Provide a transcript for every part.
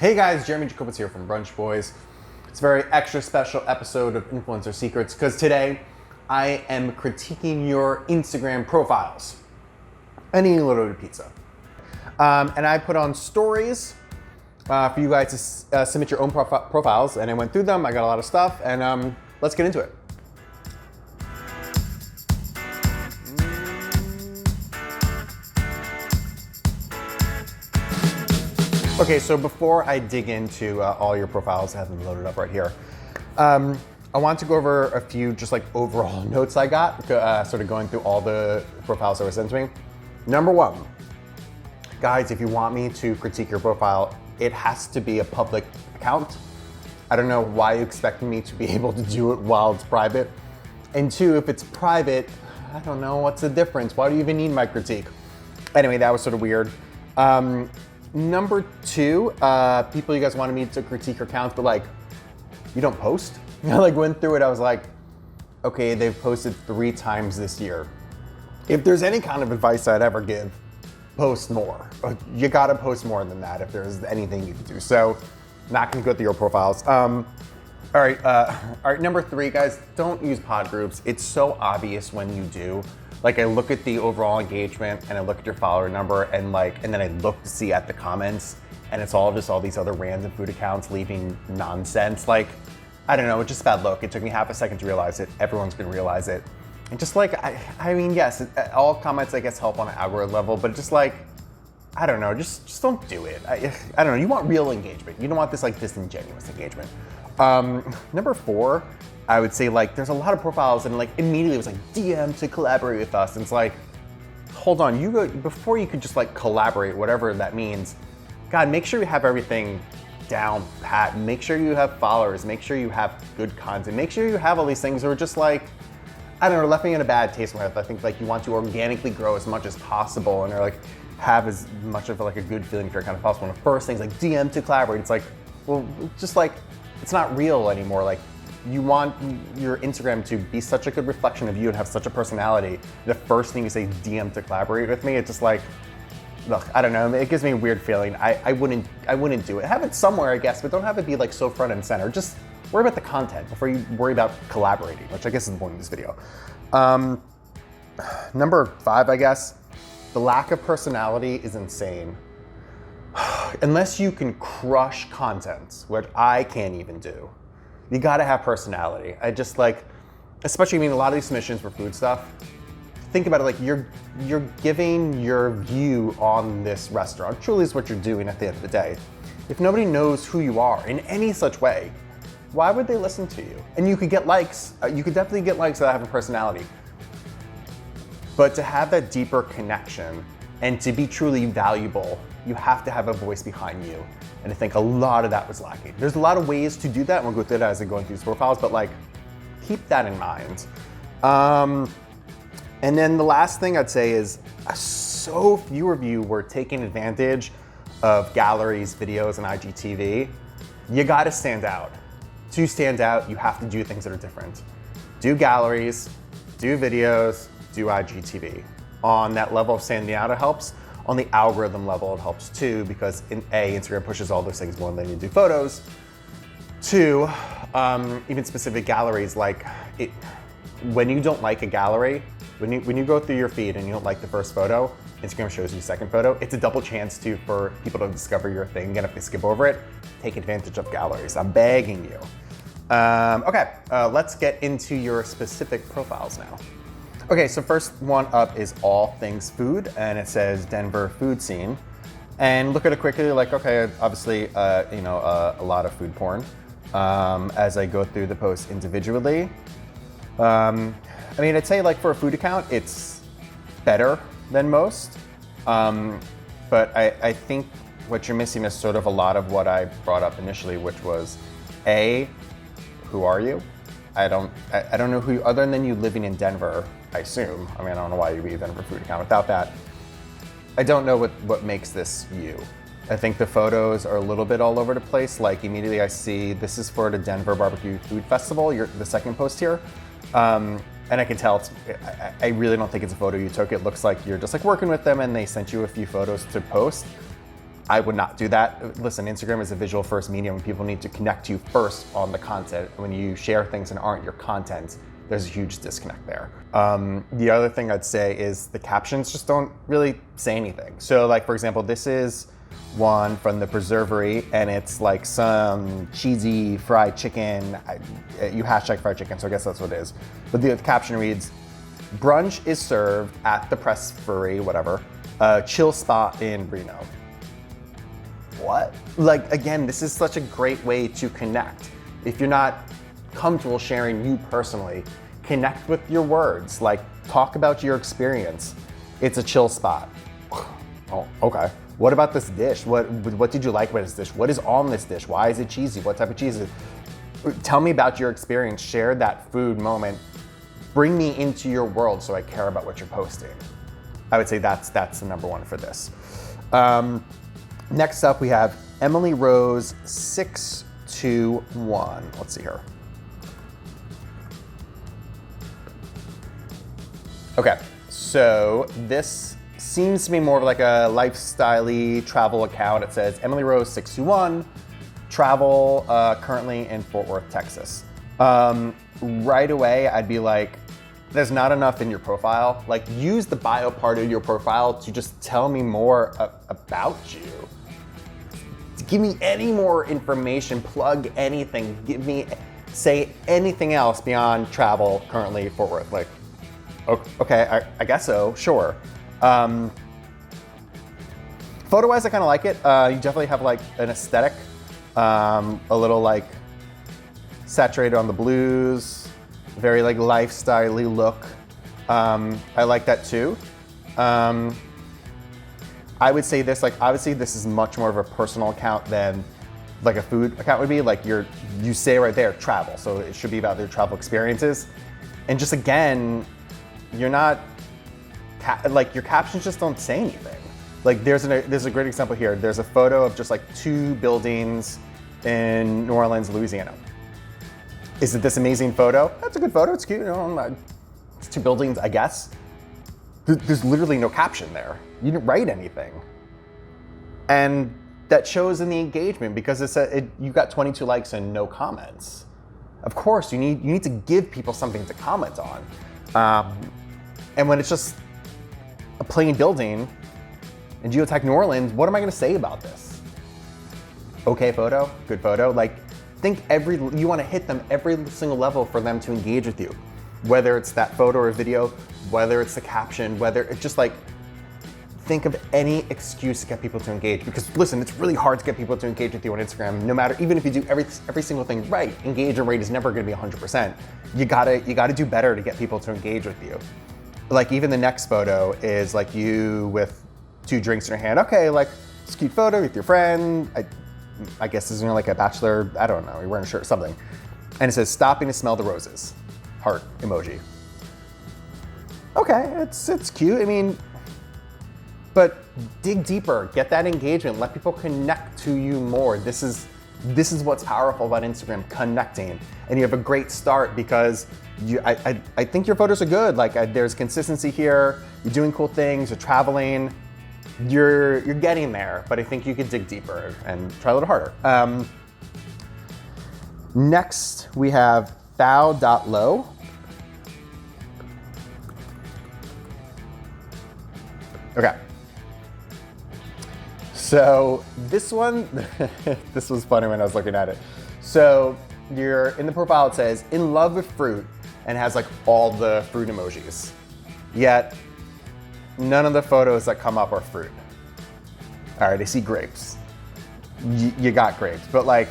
Hey guys, Jeremy Jacobowitz here from Brunch Boys. It's a very extra special episode of Influencer Secrets because today I am critiquing your Instagram profiles and eating a little bit of pizza. And I put on stories for you guys to submit your own profiles, and I went through them. I got a lot of stuff, and let's get into it. Okay, so before I dig into all your profiles, I have them loaded up right here. I want to go over a few just like overall notes I got, sort of going through all the profiles that were sent to me. Number one, guys, if you want me to critique your profile, it has to be a public account. I don't know why you expect me to be able to do it while it's private. And two, if it's private, I don't know, what's the difference? Why do you even need my critique? Anyway, that was sort of weird. Number two, people you guys wanted me to critique your accounts, but like, you don't post? I like went through it, I was like, okay, they've posted 3 times this year. If there's any kind of advice I'd ever give, post more. You gotta post more than that if there's anything you can do. So, not gonna go through your profiles. All right, number 3, guys, don't use pod groups. It's so obvious when you do. Like I look at the overall engagement and I look at your follower number and then I look to see at the comments and it's all just all these other random food accounts leaving nonsense. Like, I don't know, it's just a bad look. It took me half a second to realize it. Everyone's gonna realize it. And just like, I mean, yes, all comments I guess help on an algorithm level, but just like, I don't know, just don't do it. I don't know, you want real engagement. You don't want this like disingenuous engagement. Number 4, I would say like there's a lot of profiles and like immediately it was like DM to collaborate with us. And it's like, hold on, before you could just like collaborate, whatever that means, God, make sure you have everything down pat. Make sure you have followers, make sure you have good content, make sure you have all these things that are just like, I don't know, left me in a bad taste in my mouth. I think like you want to organically grow as much as possible and like have as much of like a good feeling for your account as possible. And the first thing's like DM to collaborate. It's like, well, just like, it's not real anymore. Like, you want your Instagram to be such a good reflection of you and have such a personality. The first thing you say, DM to collaborate with me, it's just like, look, I don't know, it gives me a weird feeling. I wouldn't do it. Have it somewhere, I guess, but don't have it be like so front and center. Just worry about the content before you worry about collaborating, which I guess is the point of this video. Number 5, I guess, the lack of personality is insane. Unless you can crush content, which I can't even do, you gotta have personality. I just like, especially, I mean, a lot of these submissions for food stuff, think about it like you're giving your view on this restaurant. Truly is what you're doing at the end of the day. If nobody knows who you are in any such way, why would they listen to you? And you could get likes, you could definitely get likes that have a personality. But to have that deeper connection and to be truly valuable, you have to have a voice behind you. And I think a lot of that was lacking. There's a lot of ways to do that, and we'll go through that as I'm going through these profiles, but like, keep that in mind. And then the last thing I'd say is, so few of you were taking advantage of galleries, videos, and IGTV. You gotta stand out. To stand out, you have to do things that are different. Do galleries, do videos, do IGTV. On that level of standing out, it helps. On the algorithm level, it helps too, because Instagram pushes all those things more than you do photos. 2, even specific galleries, like when you don't like a gallery, when you go through your feed and you don't like the first photo, Instagram shows you the second photo. It's a double chance for people to discover your thing, and if they skip over it, take advantage of galleries. I'm begging you. Okay, let's get into your specific profiles now. Okay, so first one up is all things food, and it says Denver food scene. And look at it quickly, like, okay, obviously, a lot of food porn. As I go through the post individually, I mean, I'd say like for a food account, it's better than most. But I think what you're missing is sort of a lot of what I brought up initially, which was who are you? I don't know who, other than you living in Denver, I assume. I mean, I don't know why you'd be a Denver food account without that. I don't know what makes this you. I think the photos are a little bit all over the place. Like immediately I see, this is for the Denver Barbecue Food Festival, the second post here. And I can tell, I really don't think it's a photo you took. It looks like you're just like working with them and they sent you a few photos to post. I would not do that. Listen, Instagram is a visual first medium and people need to connect to you first on the content. When you share things that aren't your content, there's a huge disconnect there. The other thing I'd say is the captions just don't really say anything. So like, for example, this is one from the Preservery and it's like some cheesy fried chicken. You hashtag fried chicken, so I guess that's what it is. But the caption reads, brunch is served at the Preservery, whatever, chill spot in Reno. What? Like, again, this is such a great way to connect. If you're not comfortable sharing you personally, connect with your words, like talk about your experience. It's a chill spot. Oh, okay. What about this dish? What did you like about this dish? What is on this dish? Why is it cheesy? What type of cheese is it? Tell me about your experience. Share that food moment. Bring me into your world so I care about what you're posting. I would say that's the number one for this. Next up, we have Emily Rose 621. Let's see here. Okay, so this seems to be more of like a lifestyle-y travel account. It says Emily Rose 621, travel currently in Fort Worth, Texas. Right away, I'd be like, there's not enough in your profile. Like, use the bio part of your profile to just tell me more about you. Give me any more information, plug anything, say anything else beyond travel currently Fort Worth. Like, okay, I guess so, sure. Photo-wise, I kind of like it. You definitely have like an aesthetic, a little like saturated on the blues, very like lifestyle-y look. I like that too. I would say this, like, obviously this is much more of a personal account than like a food account would be. Like you say right there, travel. So it should be about their travel experiences. And just again, you're not, like your captions just don't say anything. Like there's a great example here. There's a photo of just like two buildings in New Orleans, Louisiana. Is it this amazing photo? That's a good photo, it's cute. You know, it's two buildings, I guess. There's literally no caption there. You didn't write anything. And that shows in the engagement because you got 22 likes and no comments. Of course, you need to give people something to comment on. And when it's just a plain building in geotech New Orleans, what am I gonna say about this? Okay photo, good photo. Like, you wanna hit them every single level for them to engage with you. Whether it's that photo or video, whether it's the caption, whether it's just like, think of any excuse to get people to engage. Because listen, it's really hard to get people to engage with you on Instagram. No matter, even if you do every single thing right, engagement rate is never gonna be 100%. You gotta do better to get people to engage with you. Like even the next photo is like you with 2 drinks in your hand. Okay, like it's a cute photo with your friend. I guess this is like a bachelor, I don't know, you're wearing a shirt or something. And it says, stopping to smell the roses. Heart emoji. Okay, it's cute. I mean, but dig deeper, get that engagement, let people connect to you more. This is what's powerful about Instagram, connecting. And you have a great start because I think your photos are good. Like there's consistency here, you're doing cool things, you're traveling, you're getting there, but I think you could dig deeper and try a little harder. Next, we have thou.low. Okay. So this one, this was funny when I was looking at it. So you're in the profile, it says, in love with fruit, and has like all the fruit emojis. Yet, none of the photos that come up are fruit. All right, I see grapes. You got grapes, but like,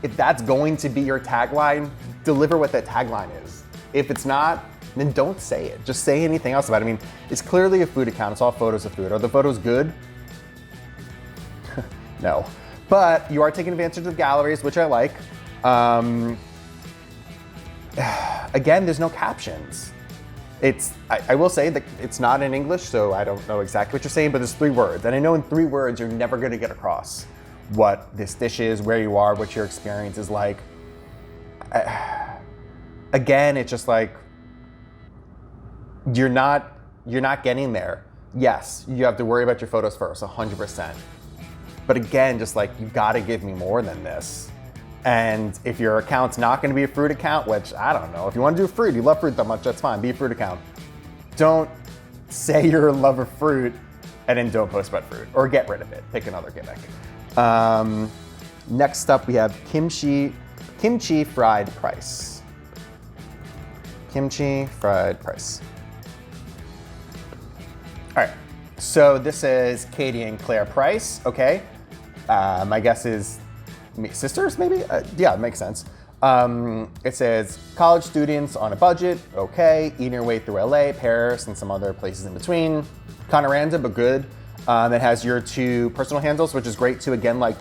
if that's going to be your tagline, deliver what that tagline is. If it's not, then don't say it. Just say anything else about it. I mean, it's clearly a food account. It's all photos of food. Are the photos good? No. But you are taking advantage of galleries, which I like. Again, there's no captions. I will say that it's not in English, so I don't know exactly what you're saying, but there's 3 words. And I know in 3 words, you're never gonna get across what this dish is, where you are, what your experience is like. Again, it's just like, you're not getting there. Yes, you have to worry about your photos first, 100%. But again, just like, you gotta give me more than this. And if your account's not gonna be a fruit account, which I don't know, if you wanna do fruit, you love fruit that much, that's fine, be a fruit account. Don't say you're a lover of fruit and then don't post about fruit, or get rid of it, pick another gimmick. Next up we have kimchi fried price. Kimchi fried price. All right, so this is Katie and Claire Price, okay. My guess is sisters, maybe? Yeah, it makes sense. It says college students on a budget, okay. Eating your way through LA, Paris, and some other places in between. Kind of random, but good. It has your 2 personal handles, which is great too. Again, like,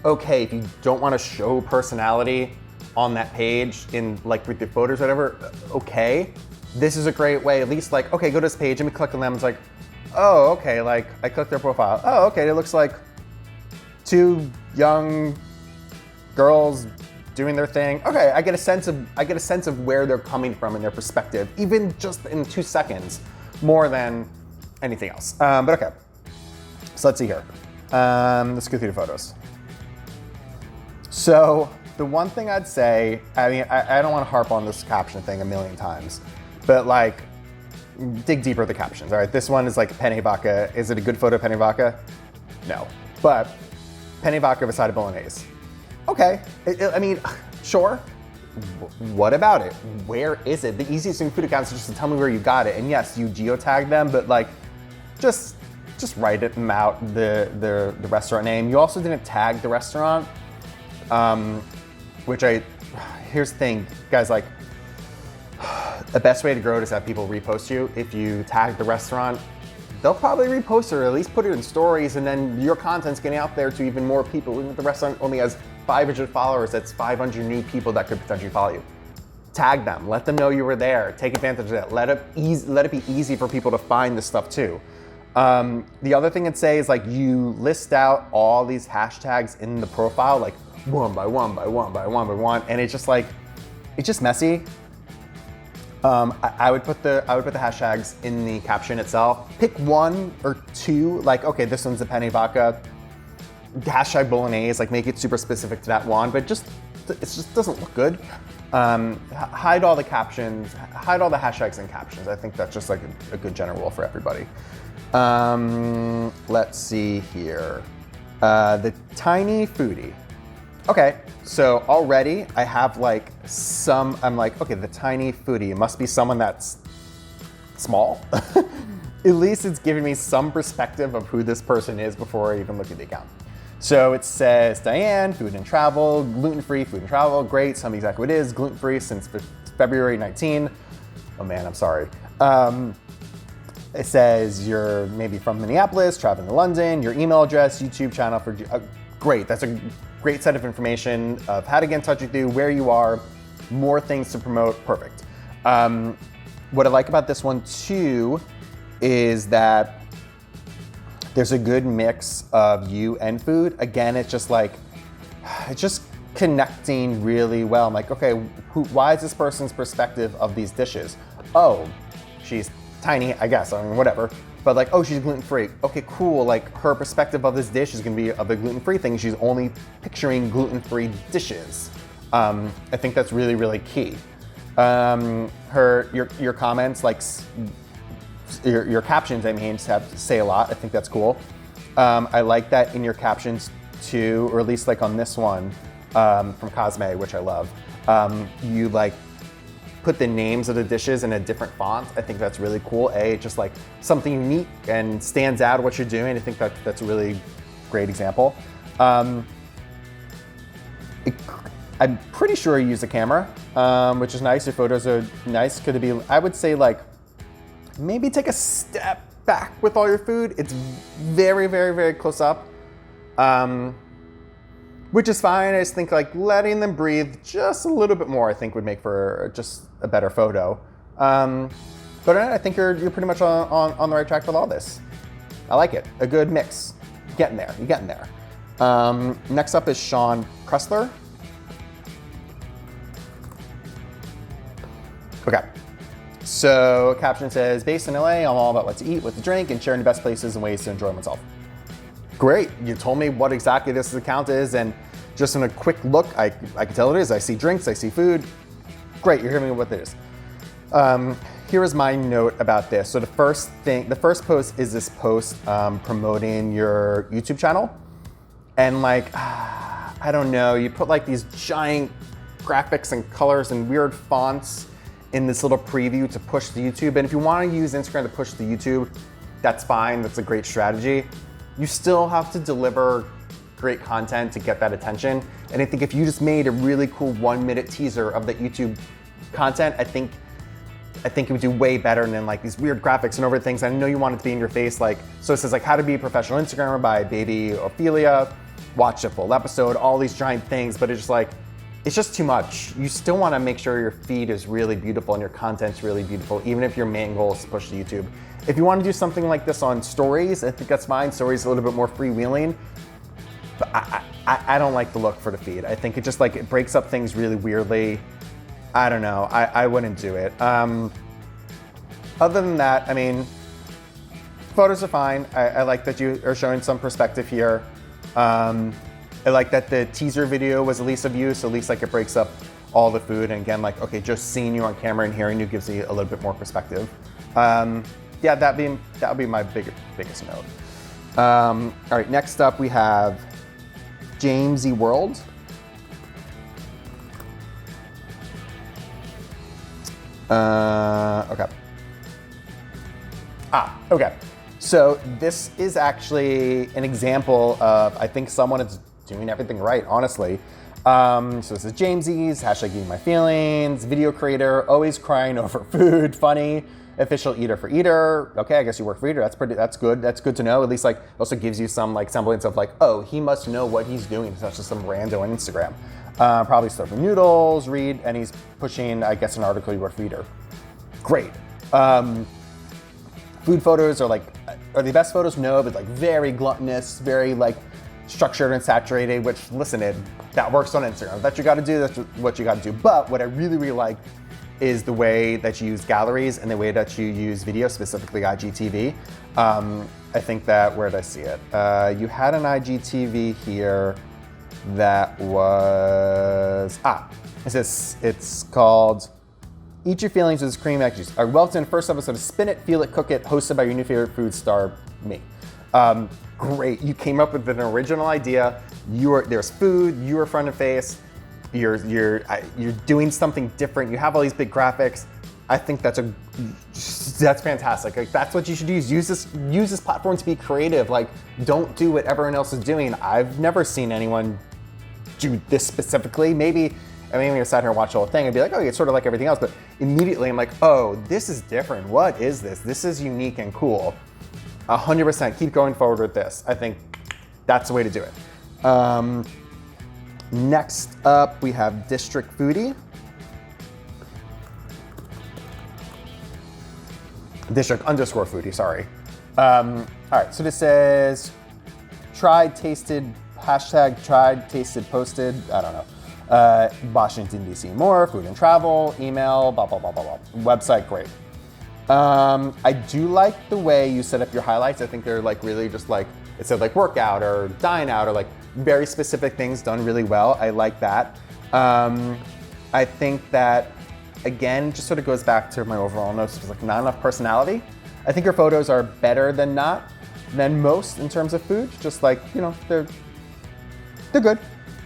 okay, if you don't want to show personality on that page in like with the photos or whatever, okay. This is a great way, at least like, okay, go to this page, and we click on them, it's like, oh, okay, like I click their profile. Oh, okay, it looks like 2 young girls doing their thing. Okay, I get a sense of where they're coming from in their perspective, even just in 2 seconds, more than anything else. But okay, so let's see here. Let's go through the photos. So the one thing I'd say, I mean, I don't want to harp on this caption thing a million times, but like, dig deeper at the captions. All right, this one is like penne vodka. Is it a good photo of penne vodka? No, but penne vodka beside a bolognese. Okay, I mean, sure. What about it? Where is it? The easiest thing food accounts is just to tell me where you got it. And yes, you geotag them, but like, just write them out, the restaurant name. You also didn't tag the restaurant, here's the thing, guys, like, the best way to grow it is have people repost you. If you tag the restaurant, they'll probably repost it or at least put it in stories, and then your content's getting out there to even more people. Even if the restaurant only has 500 followers, that's 500 new people that could potentially follow you. Tag them, let them know you were there, take advantage of that. Let it be easy for people to find this stuff too. The other thing I'd say is like, you list out all these hashtags in the profile, like one by one by one by one by one, and it's just like, it's just messy. I would put the hashtags in the caption itself. Pick 1 or 2, like, okay, this one's the penne vodka, hashtag bolognese, like make it super specific to that one, but it just doesn't look good. Hide all the captions, hide all the hashtags and captions. I think that's just like a good general rule for everybody. Let's see here. The tiny foodie. Okay, so already I have like I'm like, okay, the tiny foodie, it must be someone that's small. At least it's giving me some perspective of who this person is before I even look at the account. So it says Diane, food and travel, gluten-free food and travel, great, tell me exactly what it is, gluten-free since February 19. Oh man, I'm sorry. It says you're maybe from Minneapolis, traveling to London, your email address, YouTube channel for, great, that's a great set of information of how to get in touch with you, where you are, more things to promote, perfect. What I like about this one too is that there's a good mix of you and food. Again, it's just like, it's just connecting really well. I'm like, okay, why is this person's perspective of these dishes? Oh, she's tiny, I guess, I mean, whatever. But like, oh, she's gluten-free. Okay, cool, like her perspective of this dish is gonna be of a gluten-free thing. She's only picturing gluten-free dishes. I think that's really, really key. Your comments, like your captions, I mean, just have to say a lot. I think that's cool. I like that in your captions too, or at least like on this one from Cosme, which I love. You like put the names of the dishes in a different font. I think that's really cool. Just like something unique and stands out of what you're doing. I think that's a really great example. I'm pretty sure you use a camera, which is nice. Your photos are nice. Could it be, I would say like, maybe take a step back with all your food. It's very, very, very close up, which is fine. I just think like letting them breathe just a little bit more, I think would make for just a better photo. But I think you're pretty much on the right track with all this. I like it, a good mix. You're getting there. Next up is Sean Pressler. Okay. So caption says, based in LA, I'm all about what to eat, what to drink, and sharing the best places and ways to enjoy myself. great. You told me what exactly this account is, and just in a quick look, I can tell it is. I see drinks, I see food. Great, you're hearing what it is. Here is my note about this. So the first post is this post promoting your YouTube channel. And like, I don't know, you put like these giant graphics and colors and weird fonts in this little preview to push the YouTube. And if you want to use Instagram to push the YouTube, that's fine, that's a great strategy. You still have to deliver great content to get that attention. And I think if you just made a really cool 1-minute teaser of the YouTube content, I think it would do way better than like these weird graphics and over things. I know you want it to be in your face, like, so it says like how to be a professional Instagrammer by baby Ophelia, watch a full episode, all these giant things, but it's just too much. You still want to make sure your feed is really beautiful and your content's really beautiful, even if your main goal is to push to YouTube. If you want to do something like this on stories, I think that's fine. Stories are a little bit more freewheeling, but I don't like the look for the feed. I think it just like, it breaks up things really weirdly. I don't know, I wouldn't do it. Other than that, I mean, photos are fine. I like that you are showing some perspective here. I like that the teaser video was at least of you, so at least like it breaks up all the food. And again, like, okay, just seeing you on camera and hearing you gives you a little bit more perspective. Yeah, that would be my biggest note. All right, next up we have Jamesy World. Okay. Okay. So this is actually an example of, I think someone is doing everything right, honestly. So this is Jamesy's, hashtag eating my feelings, video creator, always crying over food, funny, official eater for eater. Okay, I guess you work for eater, that's good. That's good to know. At least like, also gives you some like semblance of like, oh, he must know what he's doing. It's not just some rando on Instagram. Probably serving noodles, and he's pushing, I guess, an article you work for eater. Great. Food photos are the best photos? No, but like very gluttonous, very like structured and saturated, which listen, that works on Instagram. That you gotta do, that's what you gotta do. But what I really, really like is the way that you use galleries and the way that you use video, specifically IGTV. I think that, where did I see it? You had an IGTV here that was, it's called Eat Your Feelings with Cream Egg Juice. Our welcome to the first episode of Spin It, Feel It, Cook It, hosted by your new favorite food star, me. Great, you came up with an original idea. There's food, you were front and face, you're doing something different, you have all these big graphics. I think that's fantastic. Like, that's what you should use. Use this platform to be creative. Like, don't do what everyone else is doing. I've never seen anyone do this specifically. Maybe when I sat here and watched the whole thing, I'd be like, oh, it's sort of like everything else. But immediately I'm like, oh, this is different. What is this? This is unique and cool. 100% keep going forward with this. I think that's the way to do it. Next up, we have District Foodie. District_foodie, sorry. All right, so this says, tried, tasted, hashtag tried, tasted, posted, I don't know. Washington, D.C. more, food and travel, email, blah, blah, blah, blah, blah. Website, great. I do like the way you set up your highlights. I think they're like really just like, it said like workout or dine out or like very specific things done really well. I like that. I think that, again, just sort of goes back to my overall notes, just like not enough personality. I think your photos are better than most in terms of food. Just like, they're good.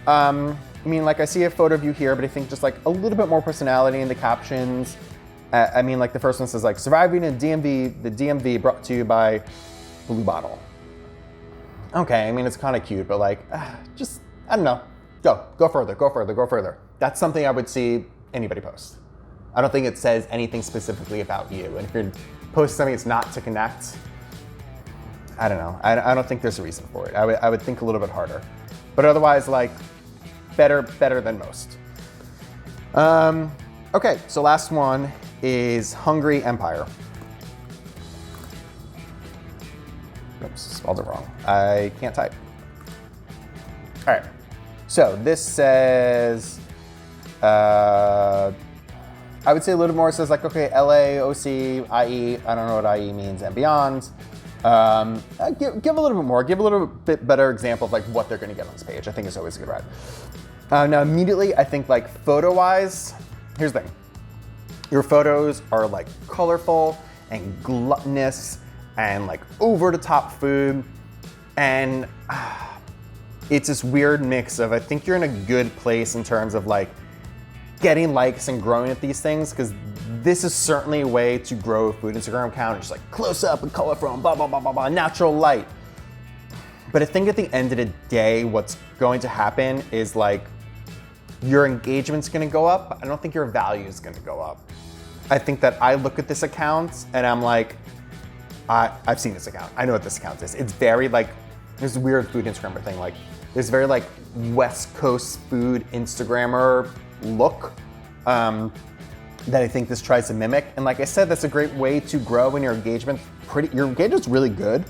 I mean, like I see a photo of you here, but I think just like a little bit more personality in the captions. I mean, like the first one says like surviving in the DMV brought to you by Blue Bottle. Okay, I mean, it's kind of cute, but like, just, I don't know. Go further. That's something I would see anybody post. I don't think it says anything specifically about you. And if you're posting something that's not to connect, I don't know. I don't think there's a reason for it. I would think a little bit harder. But otherwise, like, better than most. Okay, so last one is Hungry Empire. Oops, spelled it wrong. I can't type. All right, so this says, I would say a little more. It says like, okay, LA, OC, IE, I don't know what IE means, and beyond. Give a little bit more. Give a little bit better example of like what they're going to get on this page. I think is always a good ride. Now immediately, I think like photo-wise, here's the thing. Your photos are like colorful and gluttonous and like over-the-top food, and it's this weird mix of I think you're in a good place in terms of like getting likes and growing at these things, because this is certainly a way to grow a food Instagram account. It's just like close up and colorful and blah, blah, blah, blah, blah, natural light. But I think at the end of the day, what's going to happen is like your engagement's gonna go up, but I don't think your value is gonna go up. I think that I look at this account and I'm like, I've seen this account. I know what this account is. It's very like, there's a weird food Instagrammer thing. Like there's very like West Coast food Instagrammer look that I think this tries to mimic. And like I said, that's a great way to grow when your engagement's really good.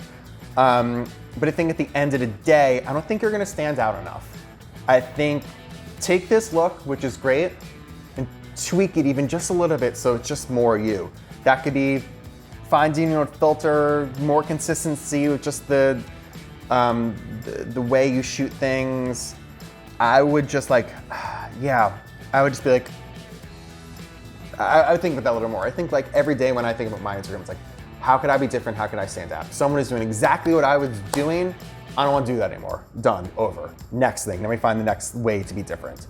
But I think at the end of the day, I don't think you're gonna stand out enough. I think take this look, which is great, and tweak it even just a little bit so it's just more you. That could be finding your filter, more consistency with just the way you shoot things. I would just like, yeah, I would just be like, I would think about that a little more. I think like every day when I think about my Instagram, it's like, how could I be different? How could I stand out? Someone is doing exactly what I was doing. I don't want to do that anymore. Done, over. Next thing, let me find the next way to be different.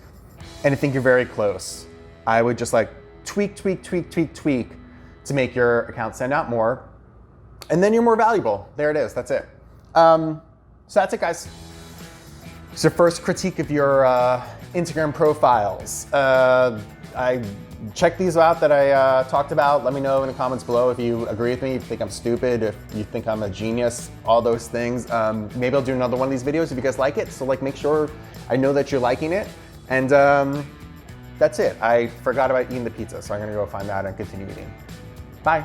And I think you're very close. I would just like tweak to make your account stand out more. And then you're more valuable. There it is, that's it. So that's it, guys. It's your first critique of your Instagram profiles. I check these out that I talked about. Let me know in the comments below if you agree with me, if you think I'm stupid, if you think I'm a genius, all those things. Maybe I'll do another one of these videos if you guys like it. So like make sure I know that you're liking it. And that's it. I forgot about eating the pizza, so I'm gonna go find that and continue eating. Bye.